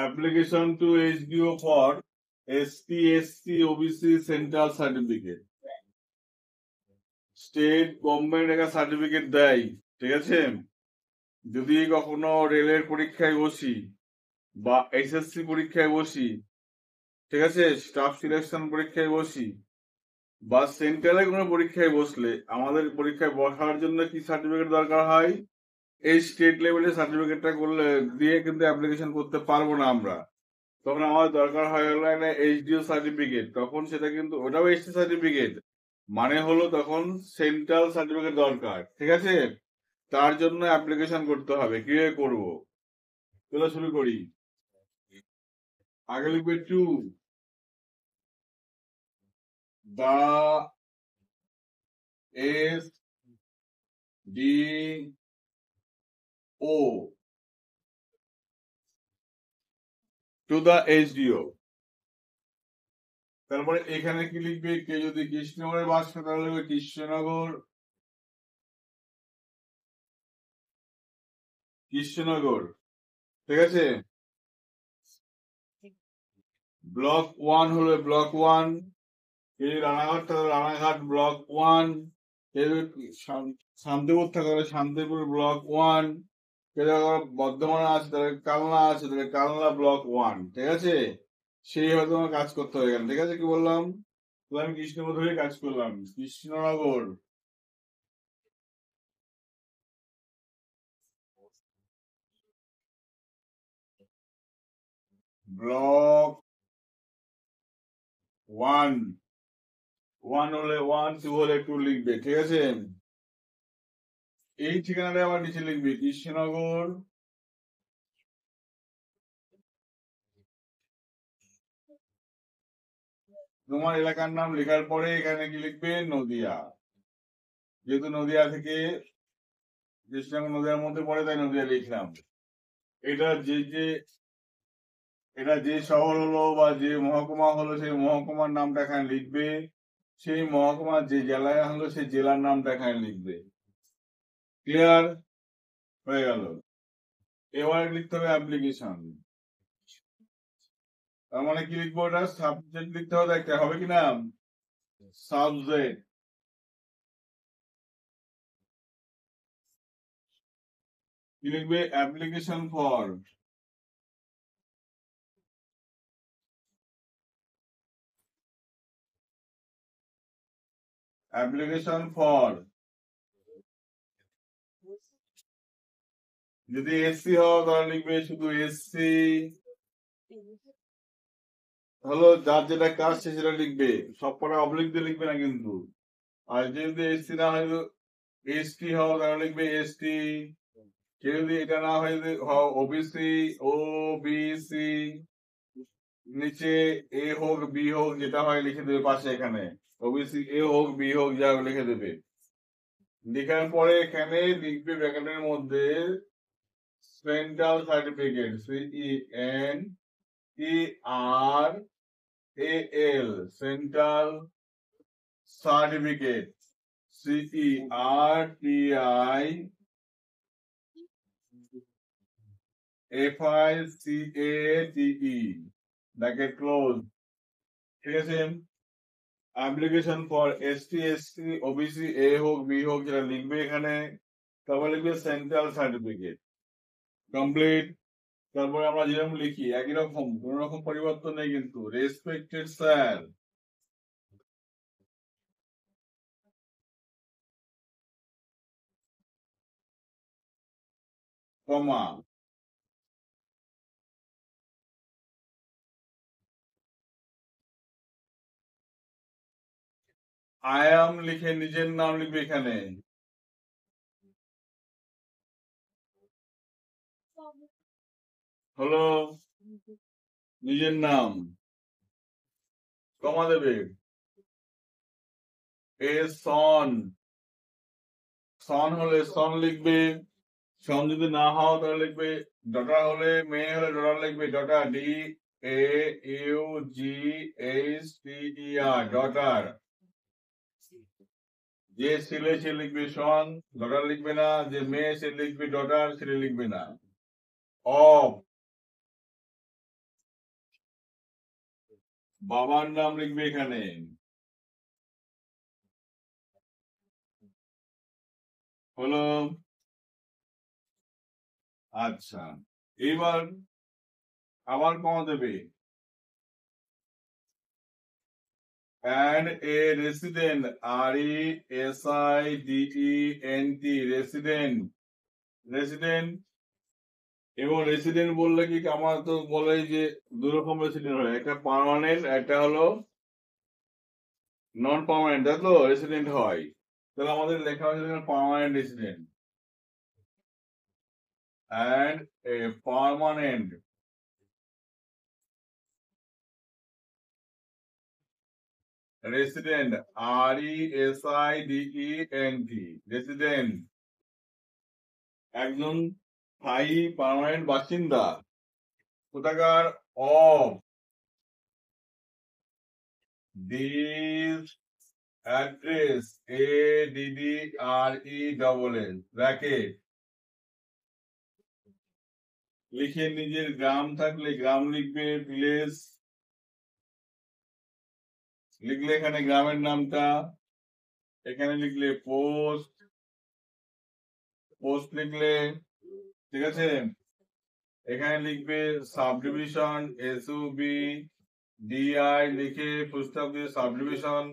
application to HDO for ST, SC, OBC central certificate. State government একটা certificate দেয়, ঠিক আছে? যদি কখনো রেলের পরীক্ষায় বসি বা এসএসসি পরীক্ষায় বসি, ঠিক আছে, স্টাফ সিলেকশন পরীক্ষায় বসি বা সেন্ট্রালে কোনো পরীক্ষায় বসলে আমাদের পরীক্ষায় বসার জন্য কি সার্টিফিকেট দরকার হয়? এই স্টেট লেভেলের সার্টিফিকেটটা করলে দিয়ে কিন্তু অ্যাপ্লিকেশন করতে পারবো না আমরা। তখন আমার দরকার হয় হলো একটা এইচডিও সার্টিফিকেট। তখন সেটা কিন্তু ওটাও এসটি সার্টিফিকেট, মানে হলো তখন সেন্ট্রাল সার্টিফিকেট দরকার, ঠিক আছে? তার জন্য অ্যাপ্লিকেশন করতে হবে। কিভাবে করবো চলো শুরু করি। আগে লিখবে to the S D O to the HDO. তারপরে এখানে কি লিখবে? কে যদি কৃষ্ণনগরে বাস করে তাহলে লিখবে কৃষ্ণনগর, কৃষ্ণনগর, ঠিক আছে? ব্লক 1 হলো ব্লক 1, কে রানাঘাট থাকলে রানাঘাট ব্লক 1, কে শান্তিপুর থাকলে শান্তিপুর ব্লক 1, কে বর্ধমানে আছে তাহলে কালনা আছে তাহলে কালনা ব্লক 1, ঠিক আছে? সেইভাবে তোমার কাজ করতে হবে এখানে, ঠিক আছে? কি বললাম? তো আমি কৃষ্ণনগর ধরে কাজ করলাম। কৃষ্ণনগর ব্লক 1, 1 হলে 1, 2 হলে 2 লিখবে, ঠিক আছে? এই ঠিকানাটা আবার নিচে লিখবে কৃষ্ণনগর, তোমার এলাকার নাম লেখার পরে এখানে কি লিখবে? নদিয়া। যেহেতু নদিয়া থেকে কৃষ্ণনগর নদিয়ার মধ্যে পড়ে তাই নদিয়া লিখলাম। এটা যে শহর হলো বা যে মহকুমা হলো সেই মহকুমার নামটা এখানে লিখবে। সেই মহকুমার যে জেলায় হলো সেই জেলার নামটা এখানে লিখবে। ক্লিয়ার হয়ে গেল? এবার লিখতে হবে অ্যাপ্লিকেশন। তার মানে কি লিখবো? ওটা সাবজেক্ট লিখতে হবে, একটা হবে কিনা? সাবজেক্ট। কি লিখবে? Application for, application for. যদি এসসি হও তাহলে লিখবে শুধু এসসি, হলো যার যেটা কাজ সে সেটা লিখবে, সব কটা অবলিক দিয়ে লিখবে না কিন্তু। আর যদি এসসি না হয় এসটি হও তাহলে লিখবে এসটি। কেউ যদি এটা না হয় ওবিসি, ও বি সি, নিচে এ হোক বি হোক যেটা হয় লিখে দেবে পাশে এখানে, ওবিসি এ হোক বি হোক যা হোক লিখে দেবে। লেখার পরে এখানে লিখবে ব্র্যাকেটের মধ্যে central certificate, CENTRAL central certificate, CERTIFICATE bracket close, ঠিক আছে? Application for ST, SC, OBC A হোক বি হোক যেটা লিখবে এখানে, তারপর লিখবে সেন্ট্রাল সার্টিফিকেট। কমপ্লিট। তারপরে আমরা যেরকম লিখি একই রকম, কোন রকম পরিবর্তন নেই কিন্তু। Respected sir, comma, I am লিখে নিজের নাম লিখবে এখানে, হলো নিজের নাম, কমা দেবে। এ সন, সন হলে সন লিখবে। সন যদি না হও তাহলে লিখবে ডটার, হলে মেয়ে হলে ডটার লিখবে, ডটার, DAUGHTER, ডটার। যে ছেলে সে লিখবে সন, ডটার লিখবে না। যে মেয়ে সে লিখবে ডটার, ছেলে লিখবে না। অফ, বাবার নাম লিখবে এখানে। হলো? আচ্ছা, এবার আবার কমা দেবে। and a resident, RESIDENT, resident এবং রেসিডেন্ট বললে কি আমার তো বলে যে দুই রকম রেসিডেন্ট হয়, একটা পার্মানেন্ট, একটা হলো নন পার্মানেন্ট, তাই তো রেসিডেন্ট হয়। তাহলে আমাদের লেখা হয়েছে permanent resident and a permanent resident, RESIDENT, resident একজন স্থায়ী পার্মানেন্ট বাসিন্দা কোথাকার of this address, ADDRESS bracket লিখে নিজের গ্রাম থাকলে গ্রাম লিখবে, ভিলেজ লিখলে এখানে গ্রামের নামটা, এখানে লিখলে পোস্ট, পোস্ট লিখলে, ঠিক আছে, এখানে লিখবে সাব ডিভিশন, SUB DI লিখে পুস্তক দিয়ে সাব ডিভিশন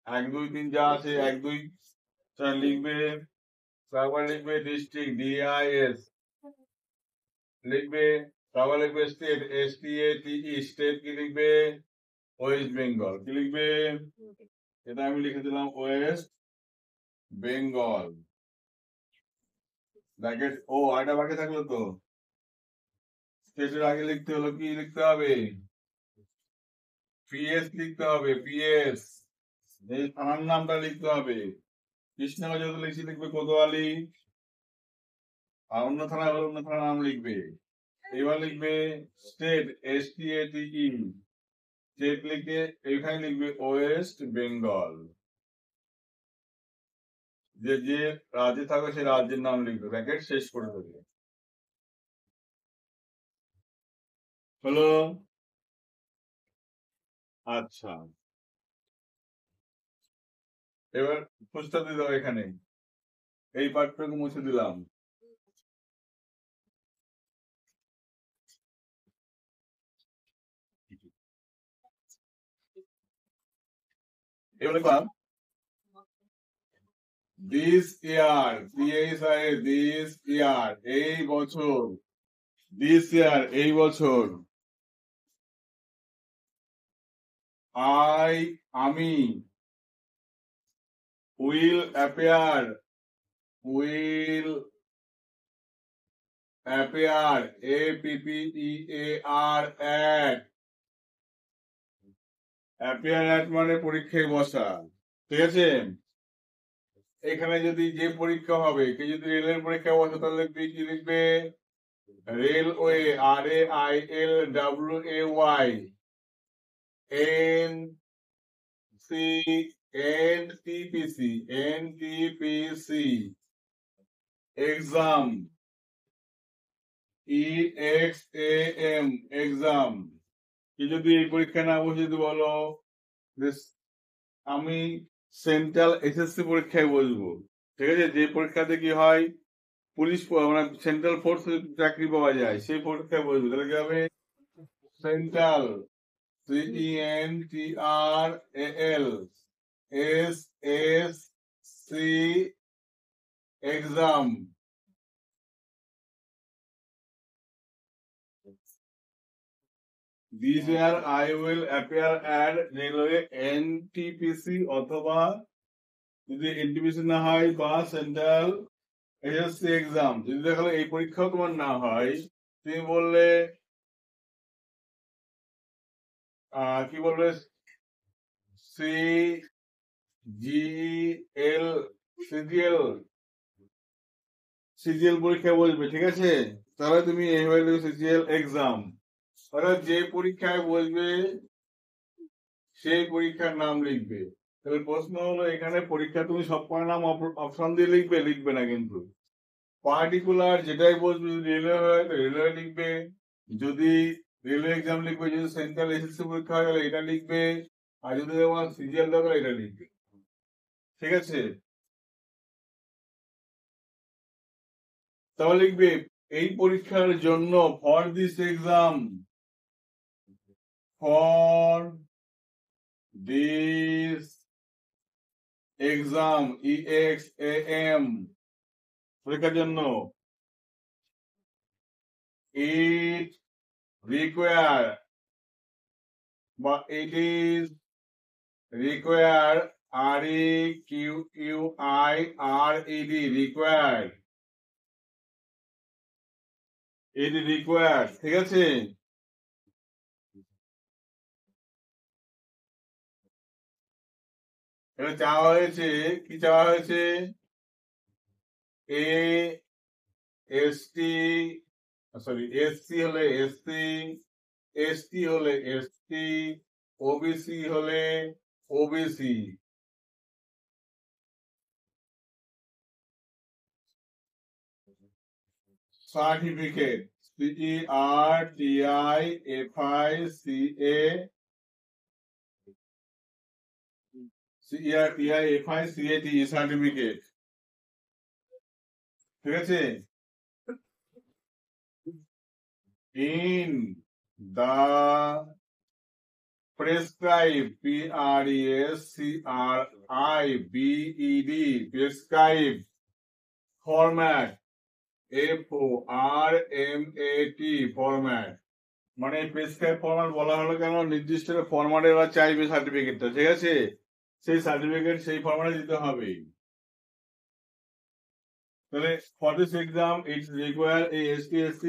1 2 3 যা আছে 1 2 4 লিখবে, তারপর লিখবে ডিস্ট্রিক্ট DIS লিখবে, তারপর লিখবে স্টেট STATE, স্টেট কি লিখবে ওয়েস্ট বেঙ্গল, কি লিখবে এটা আমি লিখে দিলাম ওয়েস্ট বেঙ্গল ব্র্যাকেট। ও আরেকটা বাকি থাকলো তো, স্টেটের আগে লিখতে হলো কি লিখতে হবে, PS লিখতে হবে, PS এই থানার নামটা লিখতে হবে। কৃষ্ণনগর যেহেতু লিখছি লিখবে কোতোয়ালি, আর অন্য থানা হলে অন্য থানার নাম লিখবে। এবার লিখবে স্টেট STATE, স্টেট লিখে এখানে লিখবে ওয়েস্ট বেঙ্গল, যে যে রাজ্যে থাকবে সেই রাজ্যের নাম লিখবে, ব্র্যাকেট শেষ করে দেবে। হলো? আচ্ছা, এবার ফুলস্টপ দিয়ে দাও এখানে, এই পার্টটুকু মুছে দিলাম। এবার লিখলাম দিস ইয়ার, দিস ইয়ার এই বছর, দিস ইয়ার এই বছর, আমি will appear, APPEAR at, appear at মানে পরীক্ষায় বসা, ঠিক আছে। এখানে যদি যে পরীক্ষা হবে, কে যদি রেলের পরীক্ষা বসে তাহলে কি লিখবে railway, RAILWAY, NTPC exam, EXAM exam. কি যদি এই পরীক্ষা না বসে যদি বলো আমি সেন্ট্রাল SSC পরীক্ষায় বসবো, ঠিক আছে, যে পরীক্ষাতে কি হয় পুলিশ মানে সেন্ট্রাল ফোর্স চাকরি পাওয়া যায়, সেই পরীক্ষায় বসবো, তাহলে কি হবে central, CENTRAL SSC exam. This year I will appear at railway NTPC অথবা যদি NTPC না হয় বা সেন্ট্রাল SSC এক্সাম। যদি দেখালো এই পরীক্ষাও তোমার না হয়, তুমি বললে কি বলবে CGL পরীক্ষা বসবে, ঠিক আছে, তাহলে তুমি এইভাবে লিখবে CGL এক্সাম, অর্থাৎ যে পরীক্ষায় বসবে সেই পরীক্ষার নাম লিখবে। তাহলে প্রশ্ন হলো এখানে পরীক্ষা তুমি সব কয় নাম অপশন দিয়ে লিখবে না, কিন্তু পার্টিকুলার যেটাই বসবে, যদি রেলওয়ে হয় তো রেলওয়ে লিখবে, যদি রেলওয়ে এক্সাম লিখবে, যদি সেন্ট্রাল এসএসসি পরীক্ষা হয়ে গেলে এটা লিখবে, আর যদি তোমার সিজিএল দরকার এটা লিখবে। ঠিক আছে, তাহলে লিখবে এই পরীক্ষার জন্য for this exam, for this exam EXAM পরীক্ষার জন্য ইট রিকোয়ার বা it is require REQUIRED required, it required. ঠিক আছে, এটা চাওয়া হয়েছে, কি চাওয়া হয়েছে? ST, সরি SC হলে SC, ST হলে ST, OBC হলে OBC। Certificate CERTIFICAT certificate. ঠিক আছে, in the prescribe PRESCRIBED prescribe format FORMAT format. মানে প্রেসক্রাইব ফরম্যাট বলা হলো কেন, নির্দিষ্ট ফরম্যাটে ওরা চাইবে সার্টিফিকেটটা। ঠিক আছে, সেই সার্টিফিকেট সেই ফরম্যাটে দিতে হবে। তাহলে for this exam it's require a STSC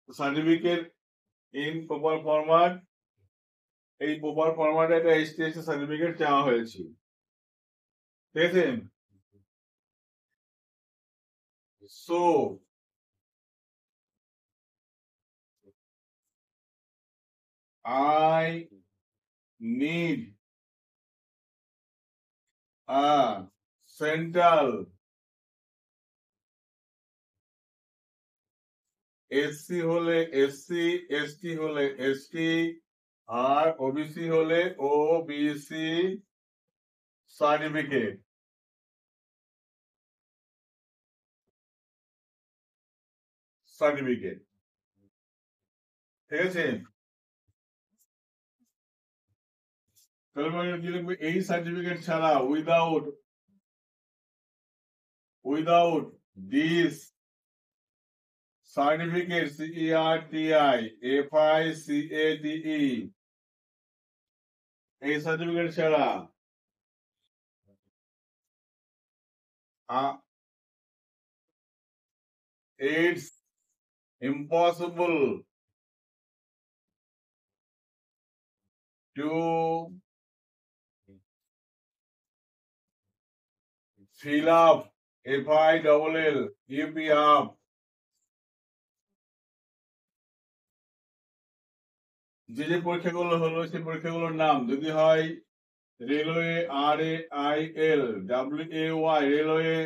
certificate in proper format. এই প্রপার ফরম্যাটে একটা STSC সার্টিফিকেট চাওয়া হয়েছে। ঠিক আছে, so I need a central SC হলে SC, ST হলে ST, আর OBC হলে OBC সার্টিফিকেট। সার্টিফিকেট। ঠিক আছে, তাহলে কি লিখবে? এই সার্টিফিকেট ছাড়া উইদাউট দিস সার্টিফিকেট CERTIFICATE এই সার্টিফিকেট ছাড়া it's impossible to fill up FILL UP যে পরীক্ষাগুলো হলো সেই পরীক্ষাগুলোর নাম যদি হয় railway RAIL WAY railway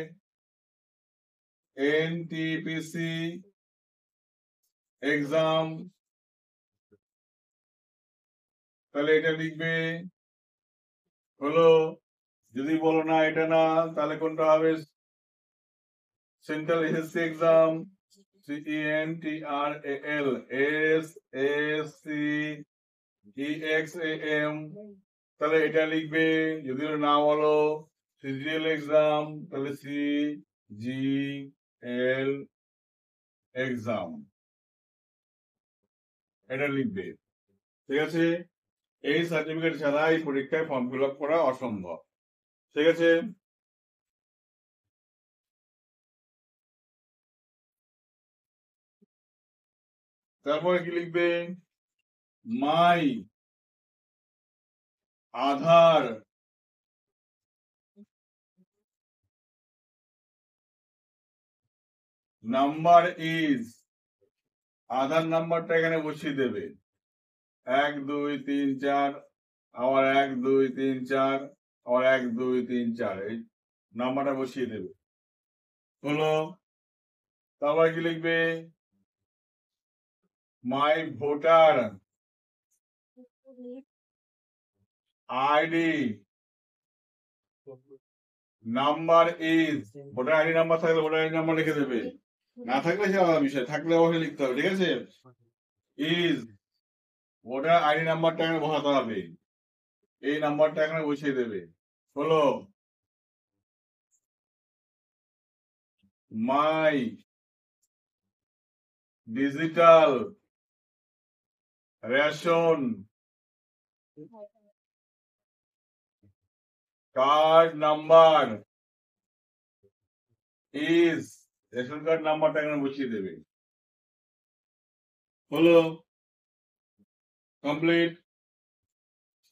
NTPC exam, তাহলে এটা লিখবে হলো। যদি বলো না এটা না, তাহলে কোনটা হবে? সেন্ট্রাল এসএসসি এক্সাম CENTRAL তাহলে এটা লিখবে। যদি না বলো সিজিএল এক্সাম, তাহলে CGL এক্সাম এটা লিখবে। ঠিক আছে, এই সার্টিফিকেট ছাড়া এই পরীক্ষায় ফর্ম ফিল আপ করা অসম্ভব। ঠিক আছে, তারপরে কি লিখবে? মাই আধার নাম্বার ইজ, আধার নাম্বারটা এখানে বসিয়ে দেবে 1 2 3 4, আবার 1 2 3 4, আবার 1 2 3 4, এই নাম্বারটা বসিয়ে দেবে। হলো, তারপর কি লিখবে? মাই voter ID number is, voter ID number থাকলে ভোটার আইডি নাম্বার লিখে দেবে, না থাকলে সে আলাদা বিষয়, থাকলে অবশ্যই লিখতে হবে, ঠিক আছে। ইজ, ভোটার আইডি নাম্বারটা এখানে বসাতে হবে, এই নাম্বারটা এখানে বসিয়ে দেবে। হলো মাই digital ration card number is, ration card নাম্বারটা এখানে বসিয়ে দেবে। হলো কমপ্লিট।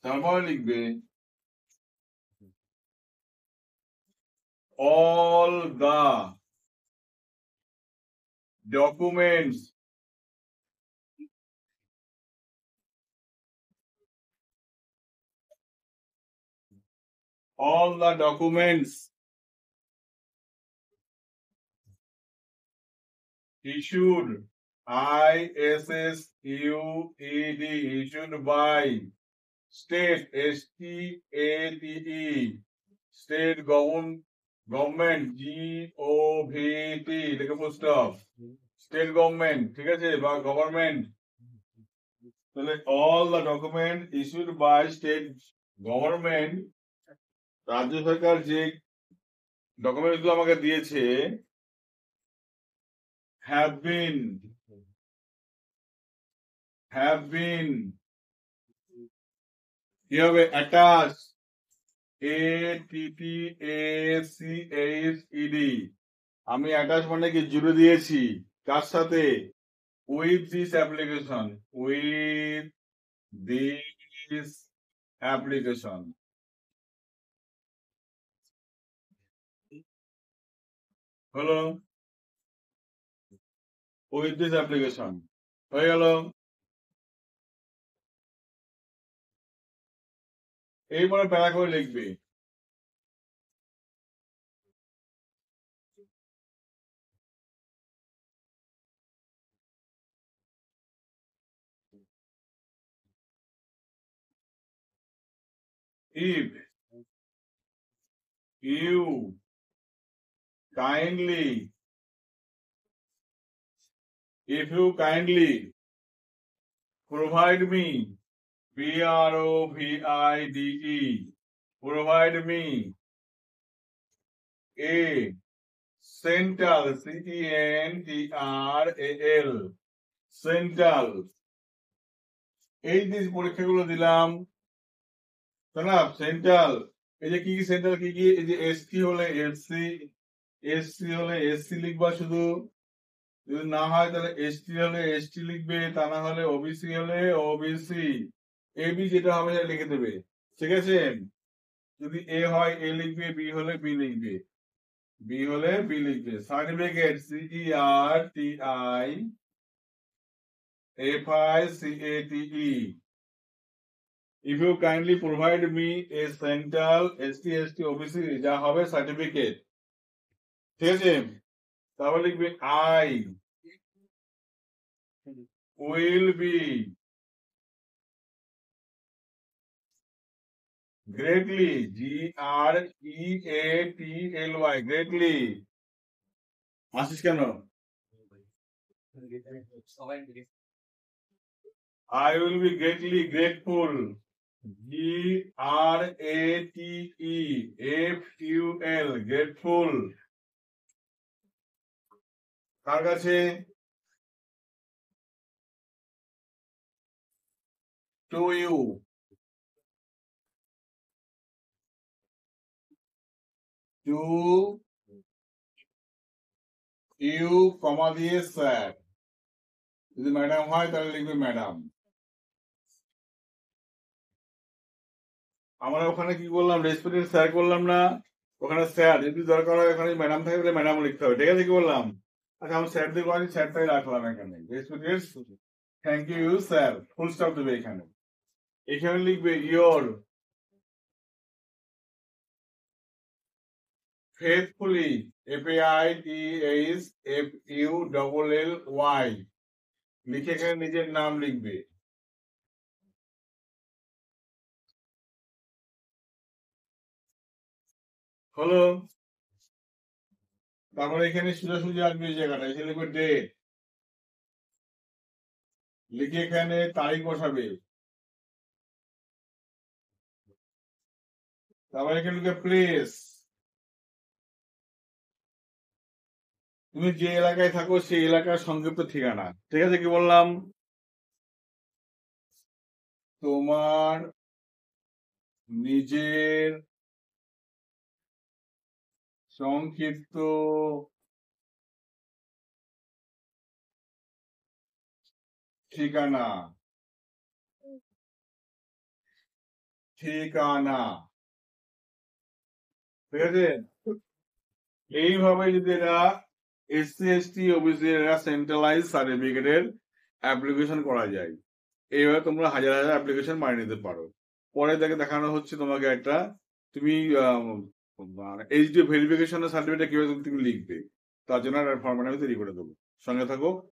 তারপরে লিখবে all the documents issued issued by state state government govt লিখে ফুল স্টপ, স্টেট গভর্নমেন্ট, ঠিক আছে, বা গভর্নমেন্ট, তাহলে all the document issued by state government, রাজ্য সরকার যে ডকুমেন্ট গুলো আমাকে দিয়েছে, have been কি হবে attached attached, আমি অ্যাটাচ মানে কি জুড়ে দিয়েছি, কার সাথে, with this application, হলো with this application হয়ে গেল। এইবারে প্যারা করে লিখবে if you kindly provide me provide me a central central, এই যে পরীক্ষাগুলো দিলাম, তাই না, সেন্ট্রাল, এই যে কি কি সেন্ট্রাল কি কি, এই যে এসটি হলে এসসি হলে এসসি লিখবা শুধু, যদি না হয় তাহলে এসটি হলে এসটি লিখবে, তা না হলে ওবিসি হলে ওবিসি, এবি যেটা হবে সেটা লিখে দেবে, ঠিক আছে। যদি এ হয় এ লিখবে, বি হলে বি লিখবে, বি হলে বি লিখবে। Certificate CERTIFICATE, if you kindly provide me a central ST OBC যা হবে সার্টিফিকেট, ঠিক আছে। তাহলে লিখবে I will be greatly GREATLY greatly, আসিস কেন, I will be greatly grateful GRATEFUL grateful, কার কাছে, to you, কমা দিয়ে স্যার, যদি ম্যাডাম হয় তাহলে লিখবে ম্যাডাম। আমরা ওখানে কি করলাম, রেসপেক্টেড স্যার করলাম না, ওখানে স্যার, যদি দরকার হয় ওখানে ম্যাডাম থাকে তাহলে ম্যাডাম লিখতে হবে, ঠিক আছে, কি বললাম। আচ্ছা আমি স্যার দিয়ে করি, স্যারটাই রাখলাম এখানে, respected thank you sir, full stop দেবে এখানে। এখানে লিখবে ইয়োর faithfully FAITHFULLY লিখে এখানে নিজের নাম লিখবে। হলো, তারপরে এখানে সোজাসুজি আসবে এই জায়গাটা, এখানে লিখবে ডেট, লিখে এখানে তারিখ বসাবে, তারপরে এখানে লিখবে প্লেস, তুমি যে এলাকায় থাকো সেই এলাকার সংক্ষিপ্ত ঠিকানা। ঠিক আছে, কি বললাম? তোমার নিজের সংক্ষিপ্ত ঠিকানা, ঠিকানা। ঠিক আছে, এইভাবে যদি এরা এসসি এসটি ওবিসি এরা সেন্ট্রালাইজ সার্টিফিকেটের অ্যাপ্লিকেশন করা যায়। এইভাবে তোমরা হাজার হাজার অ্যাপ্লিকেশন বানিয়ে নিতে পারো। পরে দেখে দেখানো হচ্ছে তোমাকে একটা, তুমি এইচডি ভেরিফিকেশনের সার্টিফিকেট কিভাবে তুমি লিখবে, তার জন্য একটা ফর্মেট আমি তৈরি করে দেবো। সঙ্গে থাকো।